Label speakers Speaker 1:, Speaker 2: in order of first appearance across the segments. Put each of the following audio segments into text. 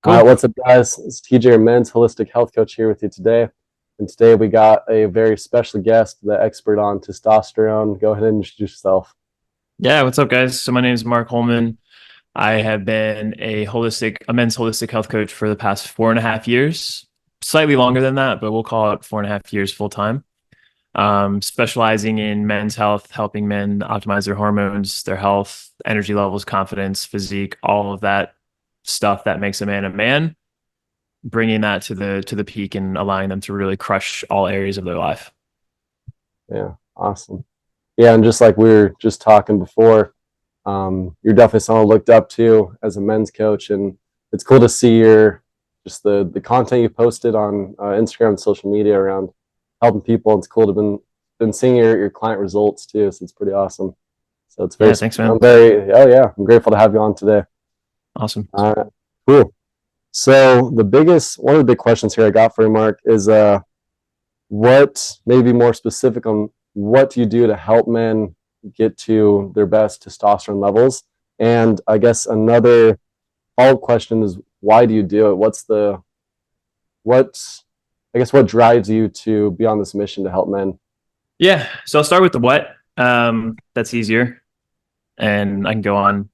Speaker 1: All right,
Speaker 2: Cool.
Speaker 1: what's up, guys? It's TJ, your men's holistic health coach, here with you today. And today we got a very special guest, the expert on testosterone. Go ahead and introduce yourself.
Speaker 2: Yeah, what's up, guys? So my name is Mark Holman. I have been a men's holistic health coach for the past 4.5 years, slightly longer than that, but we'll call it 4.5 years full time. Specializing in men's health, helping men optimize their hormones, their health, energy levels, confidence, physique, all of that stuff that makes a man, bringing that to the peak and allowing them to really crush all areas of their life.
Speaker 1: Yeah, awesome. Yeah, and just like we were just talking before, you're definitely someone I looked up to as a men's coach, and it's cool to see your just the content you posted on Instagram and social media around helping people. It's cool to been seeing your client results too, so it's pretty awesome. So it's very
Speaker 2: Yeah, thanks, man.
Speaker 1: I'm very oh yeah, I'm grateful to have you on today.
Speaker 2: Awesome.
Speaker 1: All right, cool. So one of the big questions here I got for you, Mark, is what maybe more specific on what do you do to help men get to their best testosterone levels? And I guess another follow-up question is why do you do it? What I guess what drives you to be on this mission to help men?
Speaker 2: Yeah. So I'll start with the what. That's easier. And I can go on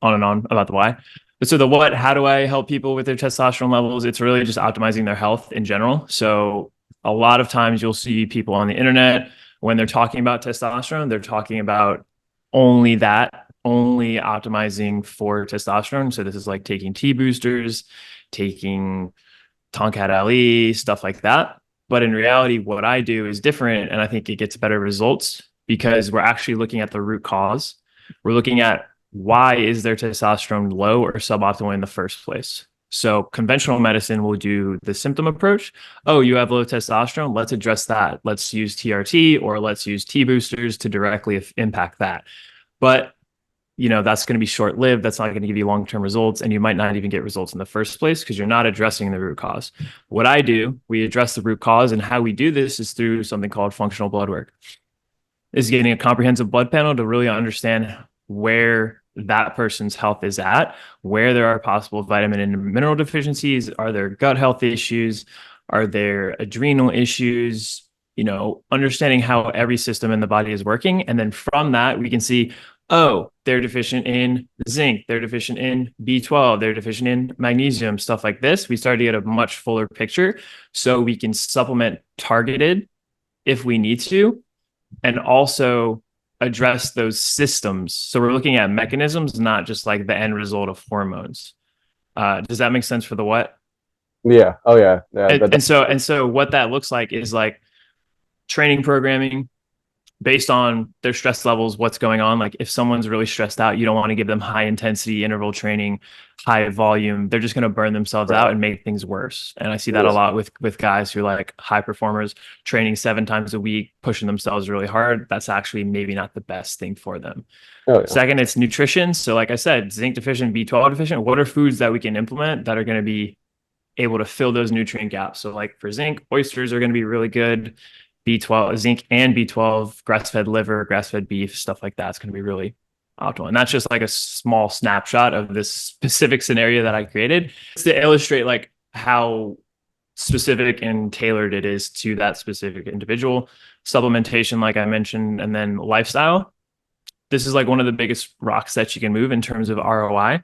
Speaker 2: and on about the why. But so the what, how do I help people with their testosterone levels? It's really just optimizing their health in general. So a lot of times you'll see people on the internet when they're talking about testosterone, they're talking about only that, only optimizing for testosterone. So this is like taking T boosters, taking Tonkat Ali, stuff like that. But in reality, what I do is different. And I think it gets better results because we're actually looking at the root cause. We're looking at why is their testosterone low or suboptimal in the first place. So conventional medicine will do the symptom approach. Oh, you have low testosterone. Let's address that. Let's use TRT or let's use T boosters to directly impact that. But that's going to be short lived. That's not going to give you long term results. And you might not even get results in the first place because you're not addressing the root cause. What I do, we address the root cause. And how we do this is through something called functional blood work. Is getting a comprehensive blood panel to really understand where that person's health is at, where there are possible vitamin and mineral deficiencies, are there gut health issues, are there adrenal issues, understanding how every system in the body is working. And then from that, we can see, oh, they're deficient in zinc, they're deficient in B12, they're deficient in magnesium, stuff like this. We start to get a much fuller picture so we can supplement targeted if we need to, and also address those systems. So we're looking at mechanisms, not just like the end result of hormones. Does that make sense for the what?
Speaker 1: Yeah. Oh yeah. Yeah.
Speaker 2: And,
Speaker 1: That
Speaker 2: and so and so what that looks like is like training programming based on their stress levels, what's going on. Like if someone's really stressed out, you don't want to give them high intensity interval training, high volume. They're just going to burn themselves out
Speaker 1: right.
Speaker 2: and make things worse. And I see that a
Speaker 1: Yeah.
Speaker 2: lot with guys who are like high performers, training 7 times a week, pushing themselves really hard. That's actually maybe not the best thing for them.
Speaker 1: Oh yeah.
Speaker 2: Second, it's nutrition. So like I said, zinc deficient, B12 deficient. What are foods that we can implement that are going to be able to fill those nutrient gaps? So like for zinc, oysters are going to be really good. B12, zinc and B12, grass-fed liver, grass-fed beef, stuff like that. It's going to be really optimal. And that's just like a small snapshot of this specific scenario that I created. It's to illustrate like how specific and tailored it is to that specific individual. Supplementation, like I mentioned, and then lifestyle. This is like one of the biggest rocks that you can move in terms of ROI.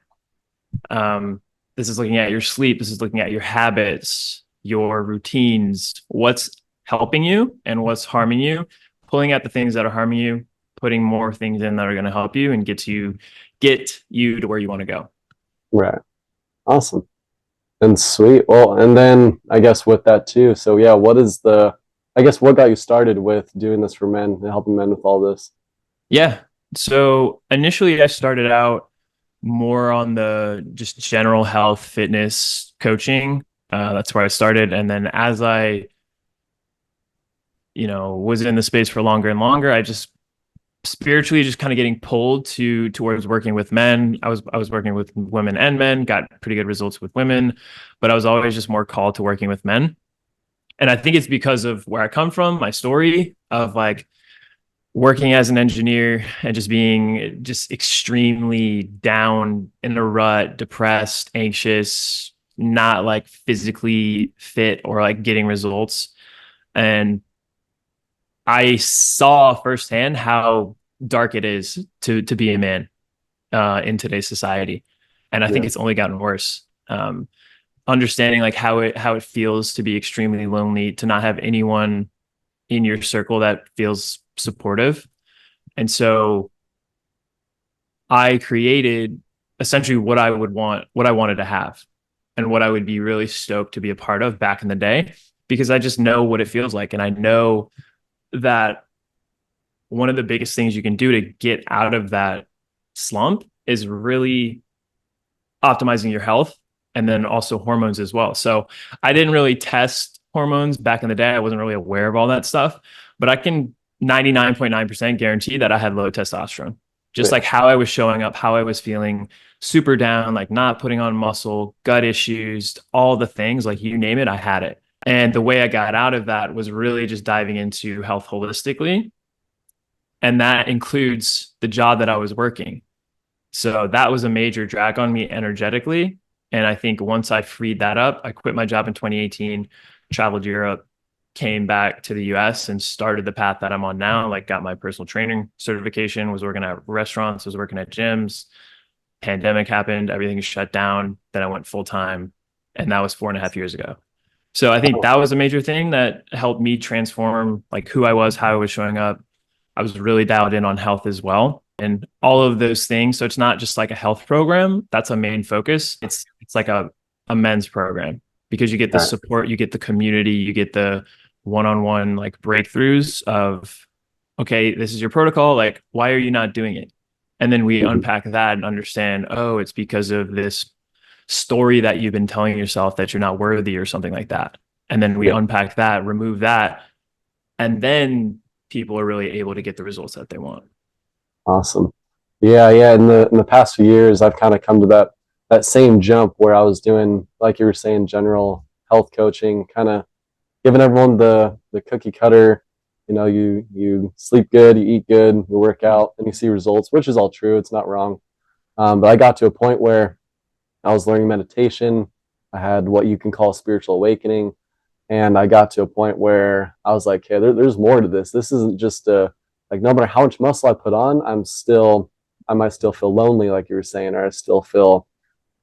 Speaker 2: This is looking at your sleep. This is looking at your habits, your routines, what's helping you and what's harming you, pulling out the things that are harming you, putting more things in that are going to help you and get you to where you want to go.
Speaker 1: Right. Awesome. And sweet. Well, and then I guess with that too. So yeah, I guess what got you started with doing this for men and helping men with all this?
Speaker 2: Yeah. So initially I started out more on the just general health, fitness coaching. That's where I started. And then as I, was in the space for longer and longer, I just spiritually just kind of getting pulled towards working with men. I was working with women and men, got pretty good results with women, but I was always just more called to working with men. And I think it's because of where I come from, my story of like working as an engineer and just being just extremely down in a rut, depressed, anxious, not like physically fit or like getting results. And I saw firsthand how dark it is to be a man in today's society. And I think
Speaker 1: Yeah.
Speaker 2: it's only gotten worse. Understanding like how it feels to be extremely lonely, to not have anyone in your circle that feels supportive. And so I created essentially what I would want, what I wanted to have, and what I would be really stoked to be a part of back in the day, because I just know what it feels like. And I know that one of the biggest things you can do to get out of that slump is really optimizing your health and then also hormones as well. So I didn't really test hormones back in the day. I wasn't really aware of all that stuff, but I can 99.9% guarantee that I had low testosterone. Just
Speaker 1: Yeah.
Speaker 2: like how I was showing up, how I was feeling super down, like not putting on muscle, gut issues, all the things, like you name it, I had it. And the way I got out of that was really just diving into health holistically. And that includes the job that I was working. So that was a major drag on me energetically. And I think once I freed that up, I quit my job in 2018, traveled Europe, came back to the US and started the path that I'm on now. Like got my personal training certification, was working at restaurants, was working at gyms. Pandemic happened, everything shut down. Then I went full time. And that was 4.5 years ago. So I think
Speaker 1: Oh,
Speaker 2: that was a major thing that helped me transform like who I was, how I was showing up. I was really dialed in on health as well and all of those things. So it's not just like a health program. That's a main focus. It's like a men's program because you get the
Speaker 1: right.
Speaker 2: support, you get the community, you get the one-on-one like breakthroughs of, okay, this is your protocol. Like, why are you not doing it? And then we
Speaker 1: Mhm.
Speaker 2: unpack that and understand, oh, it's because of this story that you've been telling yourself that you're not worthy or something like that. And then we
Speaker 1: Yeah.
Speaker 2: unpack that, remove that, and then people are really able to get the results that they want.
Speaker 1: Awesome. Yeah, yeah. In the past few years, I've kind of come to that same jump where I was doing, like you were saying, general health coaching, kind of giving everyone the cookie cutter. You know, you sleep good, you eat good, you work out, and you see results, which is all true. It's not wrong. But I got to a point where I was learning meditation. I had what you can call a spiritual awakening, and I got to a point where I was like, "Hey, there's more to this. This isn't just a like no matter how much muscle I put on, I might still feel lonely, like you were saying, or I still feel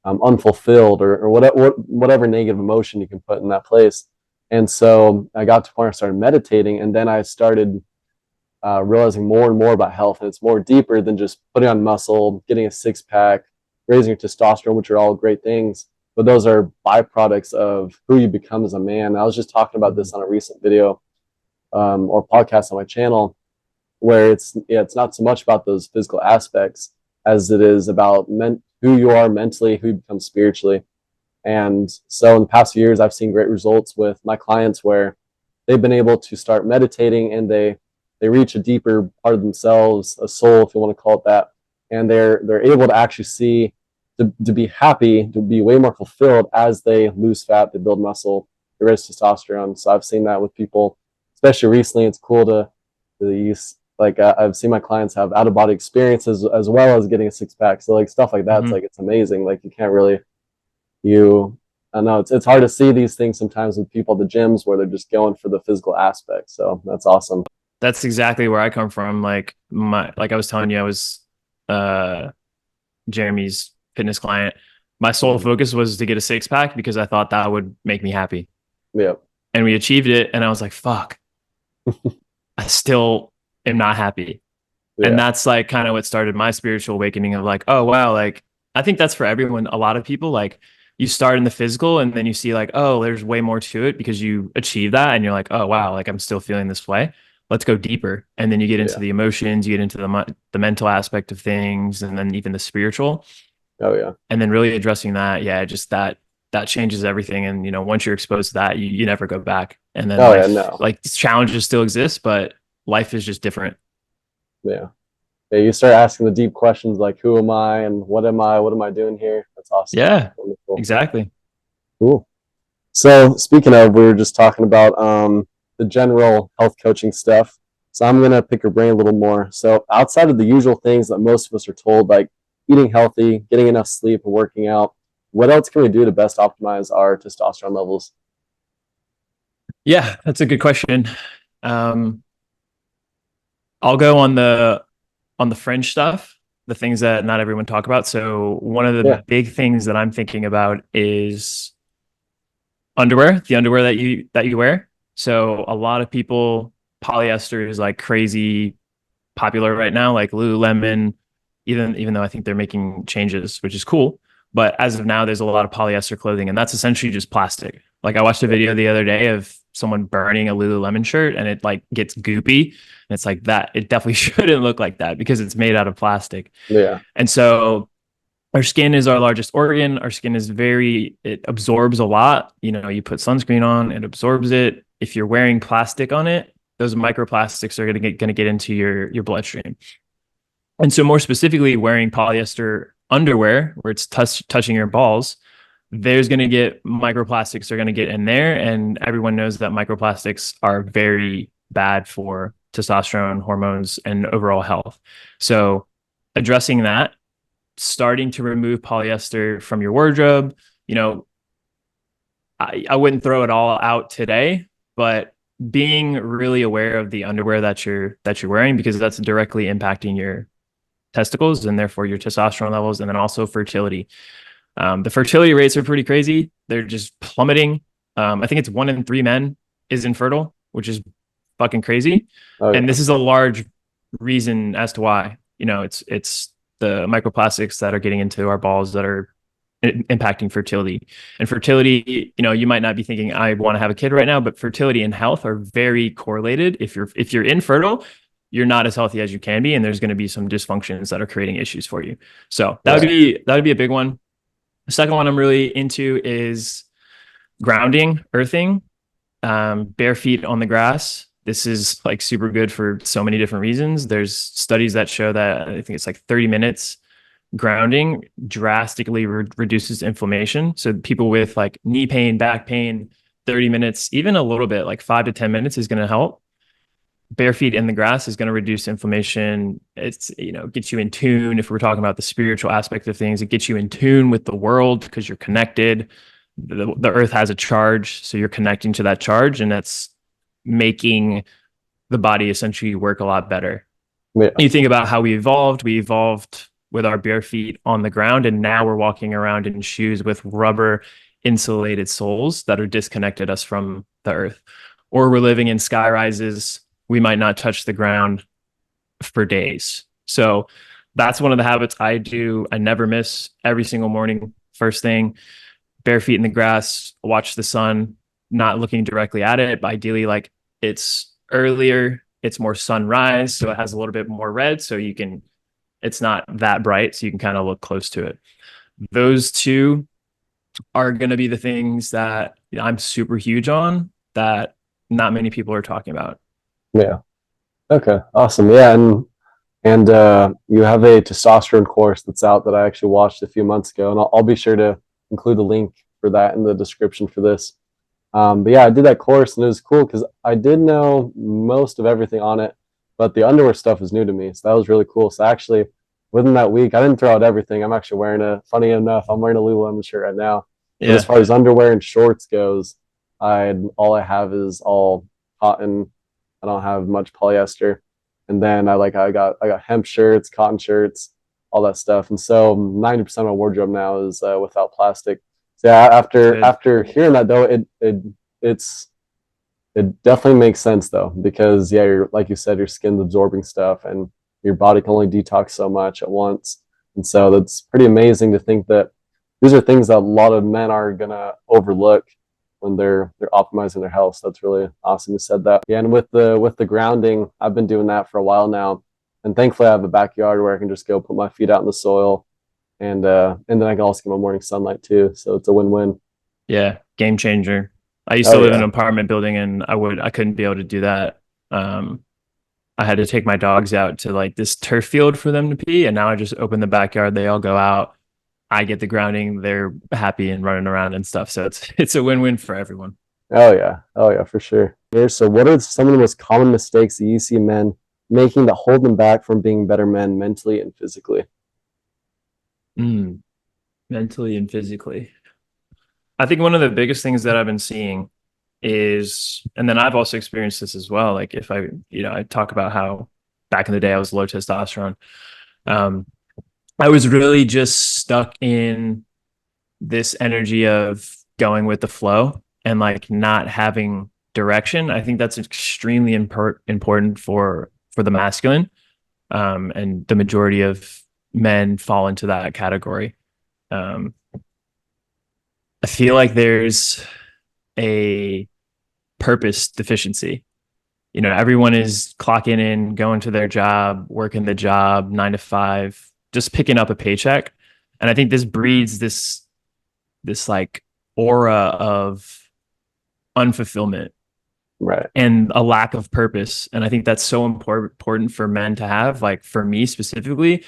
Speaker 1: unfulfilled, or whatever negative emotion you can put in that place." And so I got to a point where I started meditating, and then I started realizing more and more about health, and it's more deeper than just putting on muscle, getting a six pack, raising your testosterone, which are all great things. But those are byproducts of who you become as a man. I was just talking about this on a recent video or podcast on my channel, where it's not so much about those physical aspects as it is about who you are mentally, who you become spiritually. And so in the past few years, I've seen great results with my clients where they've been able to start meditating, and they reach a deeper part of themselves, a soul, if you want to call it that, and they're able to actually see to be happy, to be way more fulfilled as they lose fat, they build muscle, they raise testosterone. So I've seen that with people, especially recently. It's cool to use like I've seen my clients have out of body experiences as well as getting a six pack. So like stuff like that, it's
Speaker 2: Mm-hmm.
Speaker 1: like it's amazing. Like you can't really you I know it's hard to see these things sometimes with people at the gyms where they're just going for the physical aspect. So that's awesome.
Speaker 2: That's exactly where I come from. Like I was telling you, I was uh Jeremy's fitness client. My sole
Speaker 1: Mhm.
Speaker 2: focus was to get a six pack because I thought that would make me happy.
Speaker 1: Yeah.
Speaker 2: And we achieved it. And I was like, fuck, I still am not happy. And
Speaker 1: Yeah.
Speaker 2: that's like kind of what started my spiritual awakening of like, oh wow, like I think that's for everyone. A lot of people like you start in the physical and then you see like, oh, there's way more to it because you achieve that and you're like, oh wow, like I'm still feeling this way. Let's go deeper. And then you get into
Speaker 1: Yeah.
Speaker 2: the emotions, you get into the mental aspect of things, and then even the spiritual.
Speaker 1: Oh yeah.
Speaker 2: And then really addressing that, yeah, just that changes everything. And once you're exposed to that, you never go back. And then
Speaker 1: Oh yeah.
Speaker 2: life,
Speaker 1: No.
Speaker 2: like challenges still exist, but life is just different.
Speaker 1: Yeah. Yeah. You start asking the deep questions like, who am I and what am I? What am I doing here? That's awesome.
Speaker 2: Yeah,
Speaker 1: Wonderful.
Speaker 2: exactly.
Speaker 1: Cool. So speaking of, we were just talking about the general health coaching stuff. So I'm gonna pick your brain a little more. So outside of the usual things that most of us are told, like eating healthy, getting enough sleep, and working out, what else can we do to best optimize our testosterone levels?
Speaker 2: Yeah, that's a good question. Um, I'll go on the fringe stuff, the things that not everyone talk about. So one of the
Speaker 1: Yeah.
Speaker 2: big things that I'm thinking about is underwear, the underwear that you wear. So a lot of people, polyester is like crazy popular right now, like Lululemon, even though I think they're making changes, which is cool. But as of now, there's a lot of polyester clothing, and that's essentially just plastic. Like I watched a video the other day of someone burning a Lululemon shirt, and it like gets goopy, and it's like that. It definitely shouldn't look like that because it's made out of plastic.
Speaker 1: Yeah.
Speaker 2: And so our skin is our largest organ. Our skin is it absorbs a lot. You know, you put sunscreen on, it absorbs it. If you're wearing plastic on it, those microplastics are going to get into your bloodstream. And so more specifically, wearing polyester underwear where it's touching your balls, there's going to get microplastics are going to get in there. And everyone knows that microplastics are very bad for testosterone hormones and overall health. So addressing that, starting to remove polyester from your wardrobe, you know, I wouldn't throw it all out today, but being really aware of the underwear that you're wearing, because that's directly impacting your testicles and therefore your testosterone levels, and then also fertility. The fertility rates are pretty crazy. They're just plummeting. I think it's 1 in 3 men is infertile, which is fucking crazy.
Speaker 1: Oh
Speaker 2: And
Speaker 1: yeah.
Speaker 2: this is a large reason as to why. You know, it's the microplastics that are getting into our balls that are impacting fertility. And fertility, you know, you might not be thinking I want to have a kid right now, but fertility and health are very correlated. If you're infertile, you're not as healthy as you can be, and there's going to be some dysfunctions that are creating issues for you. So
Speaker 1: Right.
Speaker 2: that would be a big one. The second one I'm really into is grounding, earthing, bare feet on the grass. This is like super good for so many different reasons. There's studies that show that I think it's like 30 minutes grounding drastically reduces inflammation. So people with like knee pain, back pain, 30 minutes, even a little bit, like 5 to 10 minutes is going to help. Bare feet in the grass is going to reduce inflammation. It's, you know, gets you in tune. If we're talking about the spiritual aspect of things, it gets you in tune with the world because you're connected. The earth has a charge. So you're connecting to that charge, and that's making the body essentially work a lot better.
Speaker 1: Yeah.
Speaker 2: You think about how we evolved with our bare feet on the ground, and now we're walking around in shoes with rubber insulated soles that are disconnected us from the earth. Or we're living in sky rises, we might not touch the ground for days. So that's one of the habits I do. I never miss. Every single morning, first thing, bare feet in the grass, watch the sun, not looking directly at it, but ideally like it's earlier, it's more sunrise, so it has a little bit more red, so you can, it's not that bright, so you can kind of look close to it. Those two are going to be the things that I'm super huge on that not many people are talking about.
Speaker 1: Yeah. Okay. Awesome. Yeah. And you have a testosterone course that's out that I actually watched a few months ago, and I'll be sure to include the link for that in the description for this. But yeah, I did that course and it was cool because I did know most of everything on it, but the underwear stuff was new to me. So that was really cool. So actually, within that week, I didn't throw out everything. I'm actually funny enough, I'm wearing a Lululemon shirt right now. But as
Speaker 2: Yeah.
Speaker 1: far as underwear and shorts goes, all I have is all cotton. I don't have much polyester. And then I got hemp shirts, cotton shirts, all that stuff. And so 90% of my wardrobe now is without plastic. So yeah, after
Speaker 2: Good.
Speaker 1: after hearing that though, it's it definitely makes sense though, because yeah, you're like you said, your skin's absorbing stuff and your body can only detox so much at once. And so that's pretty amazing to think that these are things that a lot of men are gonna overlook when they're optimizing their health. So that's really awesome you said that. Yeah, and with the grounding, I've been doing that for a while now. And thankfully I have a backyard where I can just go put my feet out in the soil and then I can also get my morning sunlight too. So it's a win-win.
Speaker 2: Yeah, game changer. I used to
Speaker 1: Oh
Speaker 2: live in an
Speaker 1: yeah.
Speaker 2: apartment building, and I couldn't be able to do that. I had to take my dogs out to like this turf field for them to pee, and now I just open the backyard. They all go out. I get the grounding. They're happy and running around and stuff. So it's a win-win for everyone.
Speaker 1: Oh yeah. Oh yeah, for sure. Here, so what are some of the most common mistakes that you see men making that hold them back from being better men mentally and physically?
Speaker 2: Mm. Mentally and physically. I think one of the biggest things that I've been seeing is, and then I've also experienced this as well. Like if I, I talk about how back in the day I was low testosterone. Um, I was really just stuck in this energy of going with the flow and like not having direction. I think that's extremely important for the masculine. And the majority of men fall into that category. Um, I feel like there's a purpose deficiency. Everyone is clocking in, going to their job, working the job 9 to 5, just picking up a paycheck. And I think this breeds this like aura of unfulfillment
Speaker 1: Right.
Speaker 2: and a lack of purpose. And I think that's so important for men to have. Like for me specifically,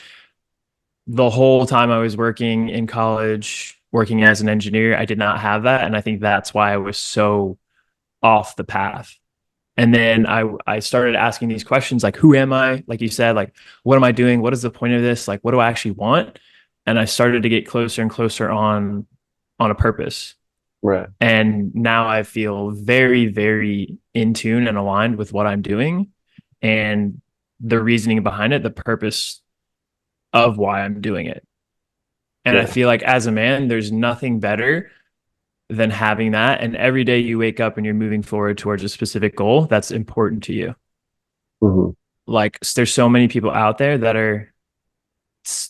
Speaker 2: the whole time I was working in college, working as an engineer, I did not have that. And I think that's why I was so off the path. And then I started asking these questions like, who am I? Like you said, like, what am I doing? What is the point of this? Like, what do I actually want? And I started to get closer and closer on a purpose.
Speaker 1: Right.
Speaker 2: And now I feel very, very in tune and aligned with what I'm doing and the reasoning behind it, the purpose of why I'm doing it. And I
Speaker 1: Yeah.
Speaker 2: feel like as a man, there's nothing better than having that. And every day you wake up and you're moving forward towards a specific goal that's important to you.
Speaker 1: Hmm.
Speaker 2: Like there's so many people out there that are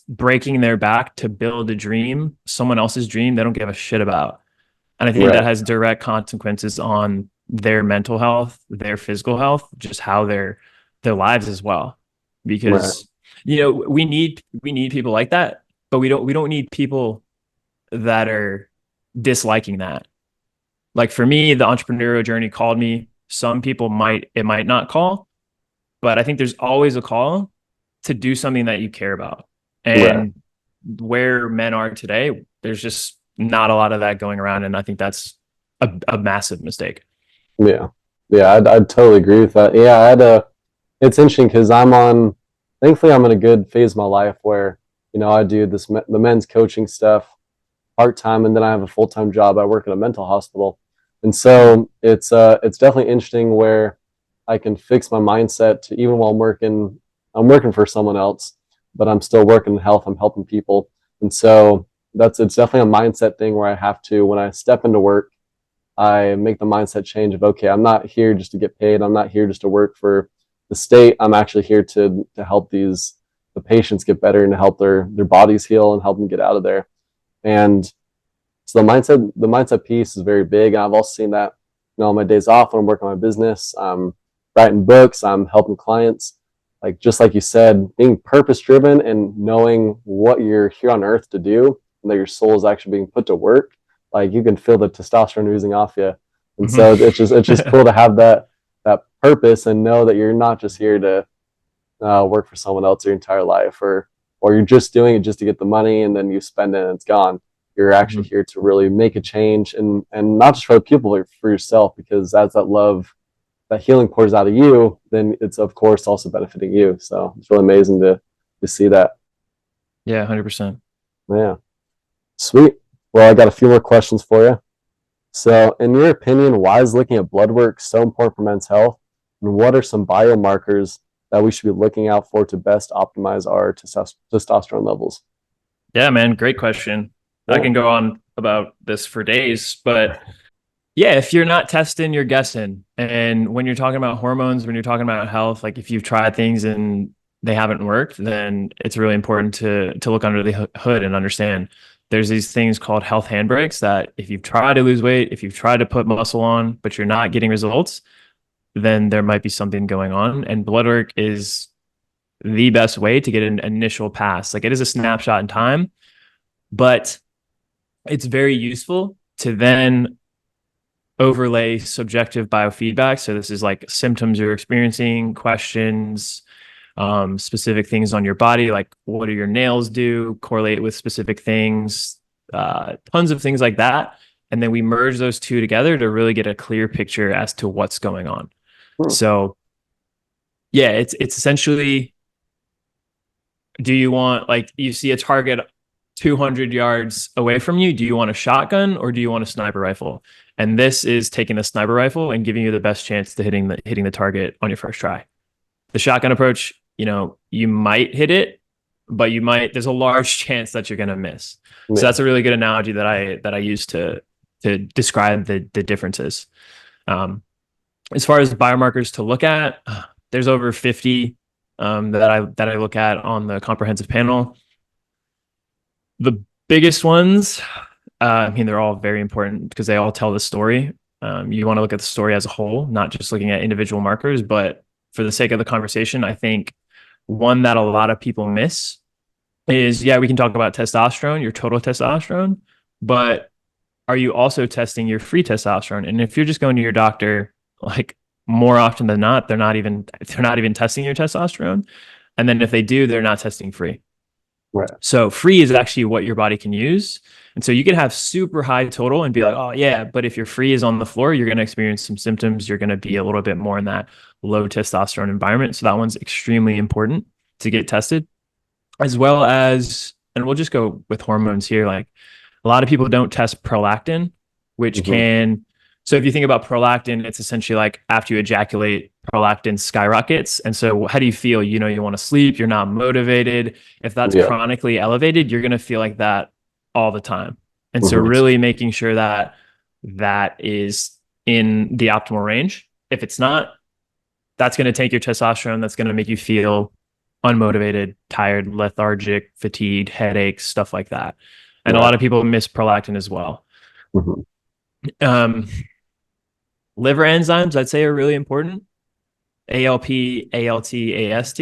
Speaker 2: breaking their back to build a dream, someone else's dream they don't give a shit about. And I think that
Speaker 1: Right.
Speaker 2: has direct consequences on their mental health, their physical health, just how their lives as well.
Speaker 1: Right.
Speaker 2: Because we need people like that, but we don't need people that are disliking that. Like for me, the entrepreneurial journey called me. Some people might not call, but I think there's always a call to do something that you care about.
Speaker 1: Right.
Speaker 2: And where men are today, there's just not a lot of that going around. And I think that's a massive mistake.
Speaker 1: Yeah. Yeah. I'd totally agree with that. Yeah. It's interesting because thankfully, I'm in a good phase of my life where, I do the men's coaching stuff part time, and then I have a full time job. I work at a mental hospital, and so it's definitely interesting where I can fix my mindset to even while I'm working for someone else, but I'm still working in health. I'm helping people, and so it's definitely a mindset thing where I have to when I step into work, I make the mindset change of okay, I'm not here just to get paid. I'm not here just to work for the state. I'm actually here to help the patients get better and to help their bodies heal and help them get out of there. And so the mindset piece is very big. And I've also seen that, on my days off when I'm working on my business, I'm writing books, I'm helping clients. Like just like you said, being purpose driven and knowing what you're here on earth to do and that your soul is actually being put to work. Like you can feel the testosterone oozing off you. And so
Speaker 2: Mm-hmm.
Speaker 1: it's just cool to have that purpose and know that you're not just here to work for someone else your entire life, or you're just doing it just to get the money and then you spend it and it's gone. You're actually here to really make a change and not just for people but for yourself, because as that love, that healing pours out of you, then it's of course also benefiting you. So it's really amazing to see that.
Speaker 2: Yeah, 100%.
Speaker 1: Yeah, sweet. Well, I got a few more questions for you. So, in your opinion, why is looking at blood work so important for men's health? And what are some biomarkers that we should be looking out for to best optimize our testosterone levels?
Speaker 2: Yeah, man, great question. I
Speaker 1: Yeah.
Speaker 2: can go on about this for days, but yeah, if you're not testing, you're guessing. And when you're talking about hormones, when you're talking about health, like if you've tried things and they haven't worked, then it's really important to look under the hood and understand. There's these things called health handbrakes that if you've tried to lose weight, if you've tried to put muscle on, but you're not getting results, then there might be something going on. And blood work is the best way to get an initial pass. Like it is a snapshot in time, but it's very useful to then overlay subjective biofeedback. So this is like symptoms you're experiencing, questions, specific things on your body, like what do your nails do, correlate with specific things, tons of things like that. And then we merge those two together to really get a clear picture as to what's going on.
Speaker 1: Hmm.
Speaker 2: So yeah, it's essentially, do you want, like, you see a target 200 yards away from you, do you want a shotgun or do you want a sniper rifle? And this is taking the sniper rifle and giving you the best chance to hitting the target on your first try. The shotgun approach, you might hit it, but there's a large chance that you're going to miss. So that's a really good analogy that I use to describe the differences. As far as biomarkers to look at, there's over 50 that I look at on the comprehensive panel. The biggest ones, they're all very important because they all tell the story. You want to look at the story as a whole, not just looking at individual markers. But for the sake of the conversation, I think one that a lot of people miss is, we can talk about testosterone, your total testosterone, but are you also testing your free testosterone? And if you're just going to your doctor, like more often than not, they're not even testing your testosterone. And then if they do, they're not testing free.
Speaker 1: Right.
Speaker 2: So free is actually what your body can use. And so you could have super high total and be like, oh yeah, but if your free is on the floor, you're going to experience some symptoms. You're going to be a little bit more in that low testosterone environment. So that one's extremely important to get tested, as well as, and we'll just go with hormones here. Like a lot of people don't test prolactin, which can, so if you think about prolactin, it's essentially like after you ejaculate, prolactin skyrockets. And so how do you feel? You want to sleep, you're not motivated. If that's chronically elevated, you're going to feel like that all the time. And so really making sure that that is in the optimal range. If it's not, that's going to take your testosterone. That's going to make you feel unmotivated, tired, lethargic, fatigued, headaches, stuff like that. And a lot of people miss prolactin as well. Liver enzymes, I'd say, are really important. ALP, ALT, AST.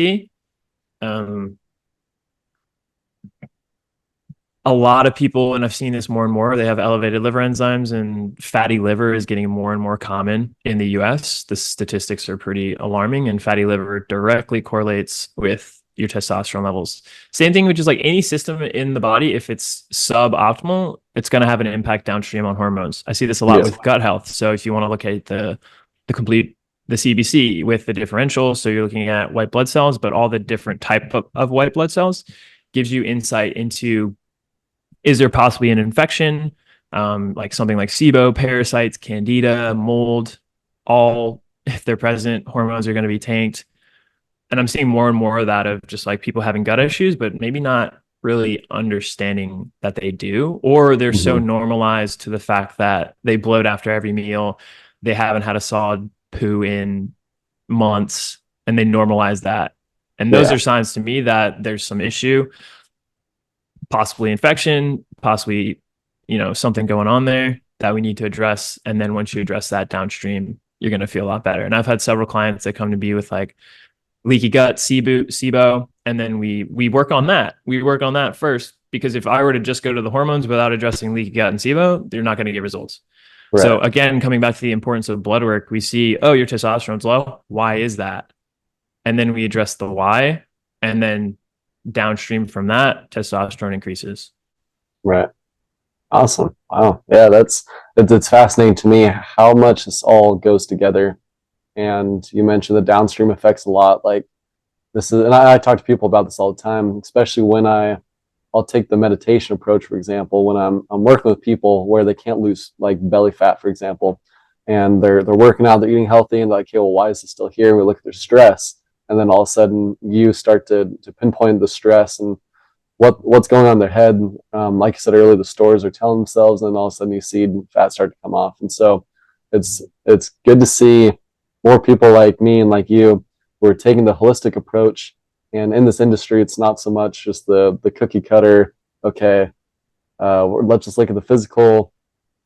Speaker 2: A lot of people, and I've seen this more and more, they have elevated liver enzymes, and fatty liver is getting more and more common in the US. The statistics are pretty alarming, and fatty liver directly correlates with your testosterone levels. Same thing with just like any system in the body. If it's suboptimal, it's going to have an impact downstream on hormones. I see this a lot with gut health. So if you want to look at the CBC with the differential, so you're looking at white blood cells, but all the different type of white blood cells gives you insight into, is there possibly an infection, like something like SIBO, parasites, candida, mold, all, if they're present, hormones are going to be tanked. And I'm seeing more and more of that, of just like people having gut issues, but maybe not really understanding that they do, or they're so normalized to the fact that they bloat after every meal. They haven't had a solid poo in months, and they normalize that. And those are signs to me that there's some issue, possibly infection, possibly, something going on there that we need to address. And then once you address that downstream, you're going to feel a lot better. And I've had several clients that come to me with like leaky gut, SIBO, and then we work on that. We work on that first, because if I were to just go to the hormones without addressing leaky gut and SIBO, they're not going to get results. Right. So again, coming back to the importance of blood work, we see, oh, your testosterone's low. Why is that? And then we address the why, and then downstream from that, testosterone increases.
Speaker 1: Right. Awesome. Wow. Yeah, it's fascinating to me how much this all goes together. And you mentioned the downstream effects a lot. Like this is, and I talk to people about this all the time, especially when I'll take the meditation approach, for example, when I'm working with people where they can't lose like belly fat, for example, and they're working out, they're eating healthy, and they're like, okay, well, why is it still here? And we look at their stress, and then all of a sudden you start to pinpoint the stress and what's going on in their head. Like you said earlier, the stories are telling themselves, and then all of a sudden you see fat start to come off. And so it's good to see more people like me and like you who are taking the holistic approach. And in this industry, it's not so much just the cookie cutter, okay, let's just look at the physical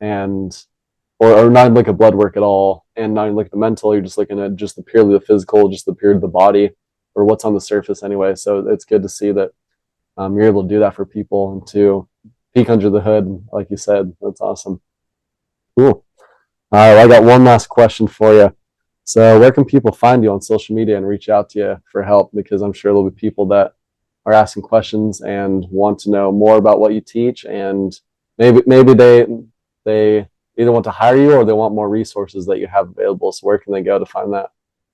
Speaker 1: or not look at blood work at all, and not even look at the mental. You're just looking at just purely the physical, just the pure of the body, or what's on the surface anyway. So it's good to see that you're able to do that for people and to peek under the hood, like you said. That's awesome. Cool. All right, I got one last question for you. So where can people find you on social media and reach out to you for help? Because I'm sure there'll be people that are asking questions and want to know more about what you teach, and maybe they either want to hire you or they want more resources that you have available. So where can they go to find that?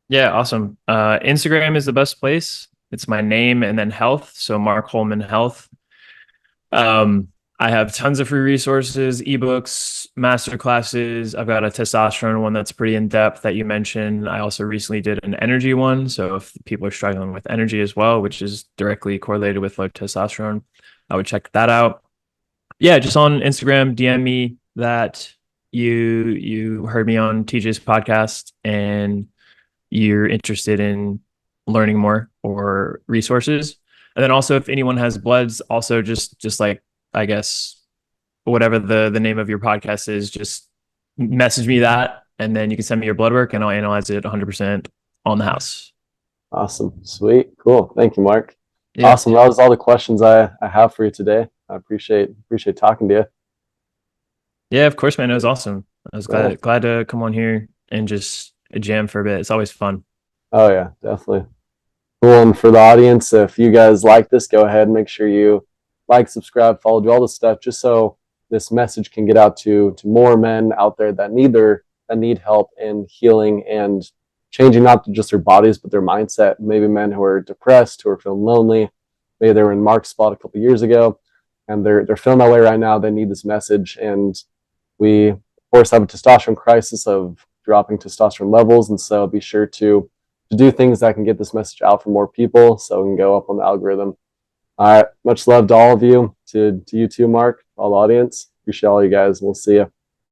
Speaker 2: Yeah, awesome. Instagram is the best place. It's my name and then health. So Mark Holman Health. Um, I have tons of free resources, ebooks, master classes. I've got a testosterone one that's pretty in depth that you mentioned. I also recently did an energy one. So if people are struggling with energy as well, which is directly correlated with low testosterone, I would check that out. Yeah, just on Instagram, DM me that you heard me on TJ's podcast and you're interested in learning more or resources. And then also if anyone has bloods, also just like I guess whatever the name of your podcast is, just message me that and then you can send me your blood work and I'll analyze it 100% on the house.
Speaker 1: Awesome. Sweet. Cool. Thank you, Mark.
Speaker 2: Yeah.
Speaker 1: Awesome. That was all the questions I have for you today. I appreciate talking to you.
Speaker 2: Yeah, of course, man. It was awesome. I was
Speaker 1: Yeah.
Speaker 2: glad to come on here and just jam for a bit. It's always fun.
Speaker 1: Oh yeah, definitely. Cool. And for the audience, if you guys like this, go ahead and make sure you like, subscribe, follow, do all this stuff, just so this message can get out to more men out there that need help in healing and changing not just their bodies but their mindset. Maybe men who are depressed, who are feeling lonely. Maybe they were in Mark's spot a couple years ago, and they're feeling that way right now. They need this message, and we of course have a testosterone crisis of dropping testosterone levels, and so be sure to do things that can get this message out for more people so it can go up on the algorithm. All right. Much love to all of you, to you too, Mark, all the audience. Appreciate all you guys. We'll see you.